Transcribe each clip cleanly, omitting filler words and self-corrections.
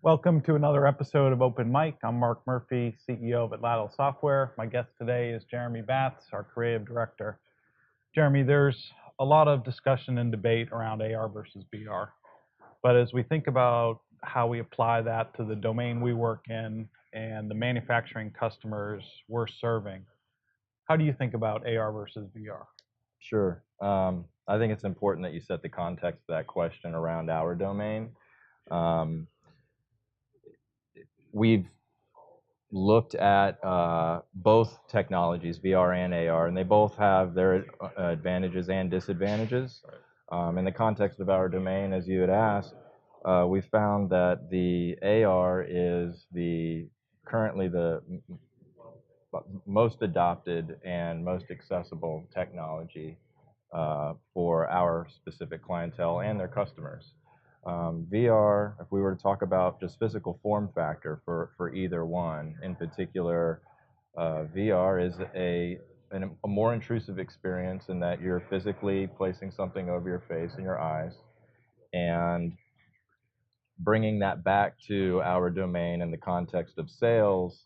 Welcome to another episode of Open Mic. I'm Mark Murphy, CEO of Atlatl Software. My guest today is Jeremy Batts, our creative director. Jeremy, there's a lot of discussion and debate around AR versus VR. But as we think about how we apply that to the domain we work in and the manufacturing customers we're serving, how do you think about AR versus VR? Sure. I think it's important that you set the context of that question around our domain. Um, we've looked at both technologies, VR and AR, and they both have their advantages and disadvantages. In the context of our domain, as you had asked, we found that the AR is currently the most adopted and most accessible technology for our specific clientele and their customers. VR, if we were to talk about just physical form factor for either one, in particular, VR is a more intrusive experience in that you're physically placing something over your face and your eyes, and bringing that back to our domain in the context of sales.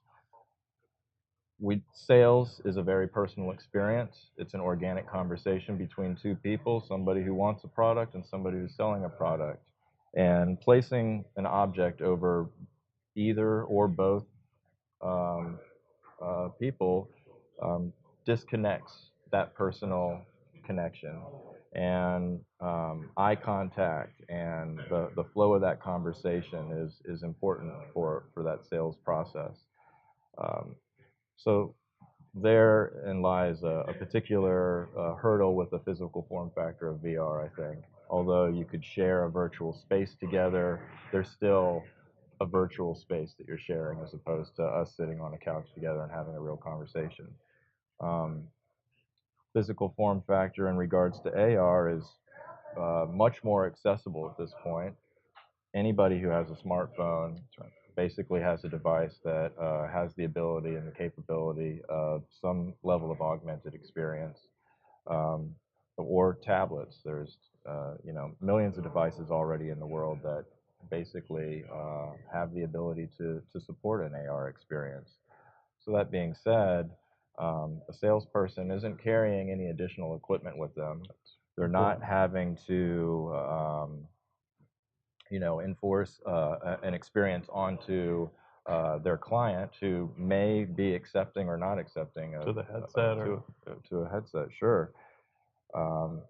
Sales is a very personal experience. It's an organic conversation between two people, somebody who wants a product and somebody who's selling a product. And placing an object over either or both um, people disconnects that personal connection. And eye contact and the flow of that conversation is important for that sales process. Um, so therein lies a particular hurdle with the physical form factor of VR, I think. Although you could share a virtual space together, there's still a virtual space that you're sharing as opposed to us sitting on a couch together and having a real conversation. Um, Physical form factor in regards to AR is much more accessible at this point. Anybody who has a smartphone basically has a device that has the ability and the capability of some level of augmented experience, um, or tablets. There's millions of devices already in the world that basically have the ability to support an AR experience. So that being said, a salesperson isn't carrying any additional equipment with them. They're not having to enforce an experience onto their client who may be accepting or not accepting To the headset to a headset. Sure. Um,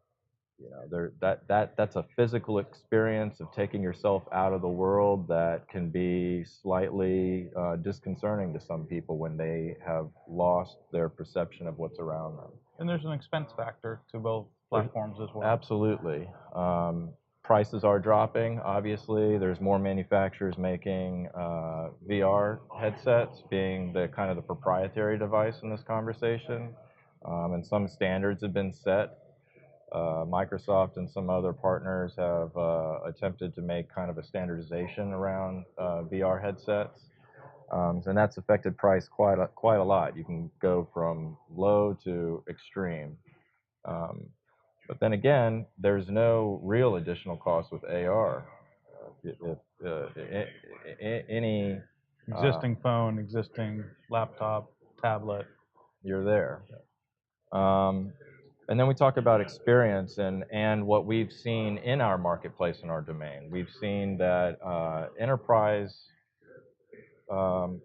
that's a physical experience of taking yourself out of the world that can be slightly disconcerting to some people when they have lost their perception of what's around them. And there's an expense factor to both platforms as well. Absolutely. Prices are dropping, obviously. There's more manufacturers making VR headsets, being the kind of the proprietary device in this conversation. And some standards have been set. Microsoft and some other partners have attempted to make kind of a standardization around VR headsets. And that's affected price quite a lot. You can go from low to extreme. Um, but then again, there's no real additional cost with AR. Any Existing phone, existing laptop, tablet. you're there. Um, and then we talk about experience and what we've seen in our marketplace in our domain. We've seen that enterprise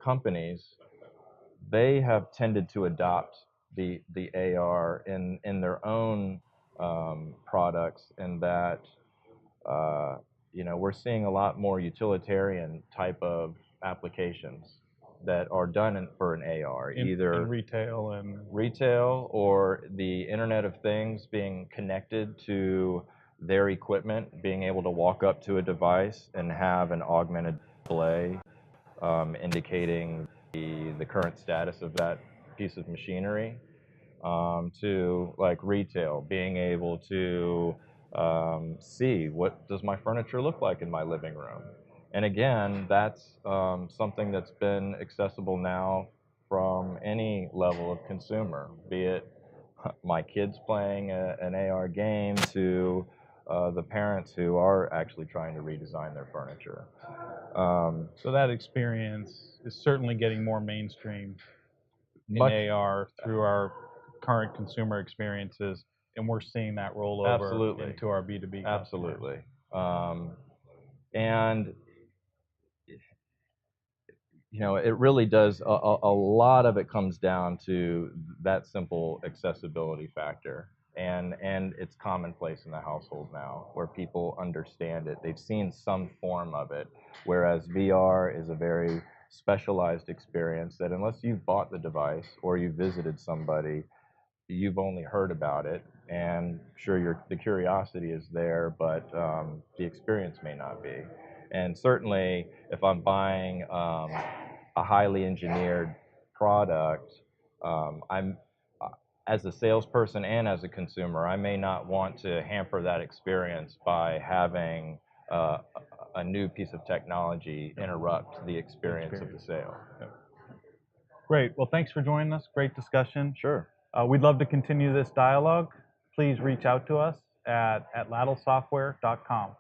companies, they have tended to adopt the AR in their own products, and that we're seeing a lot more utilitarian type of applications that are done for an AR, either in retail and retail or the Internet of Things, being connected to their equipment, being able to walk up to a device and have an augmented display indicating the current status of that piece of machinery, to like retail, being able to see what does my furniture look like in my living room. And again, that's something that's been accessible now from any level of consumer, be it my kids playing an AR game to the parents who are actually trying to redesign their furniture. So that experience is certainly getting more mainstream in Much AR through our current consumer experiences, and we're seeing that roll over Absolutely. into our B2B customers. Absolutely. And you know, it really does. A lot of it comes down to that simple accessibility factor, and it's commonplace in the household now, where people understand it. They've seen some form of it, whereas VR is a very specialized experience that unless you've bought the device or you visited somebody, you've only heard about it, and sure, the curiosity is there, but the experience may not be. And certainly, if I'm buying a highly engineered product, I'm as a salesperson and as a consumer, I may not want to hamper that experience by having a new piece of technology interrupt the experience of the sale. Great. Well, thanks for joining us. Great discussion. Sure. We'd love to continue this dialogue. Please reach out to us at atlatlsoftware.com.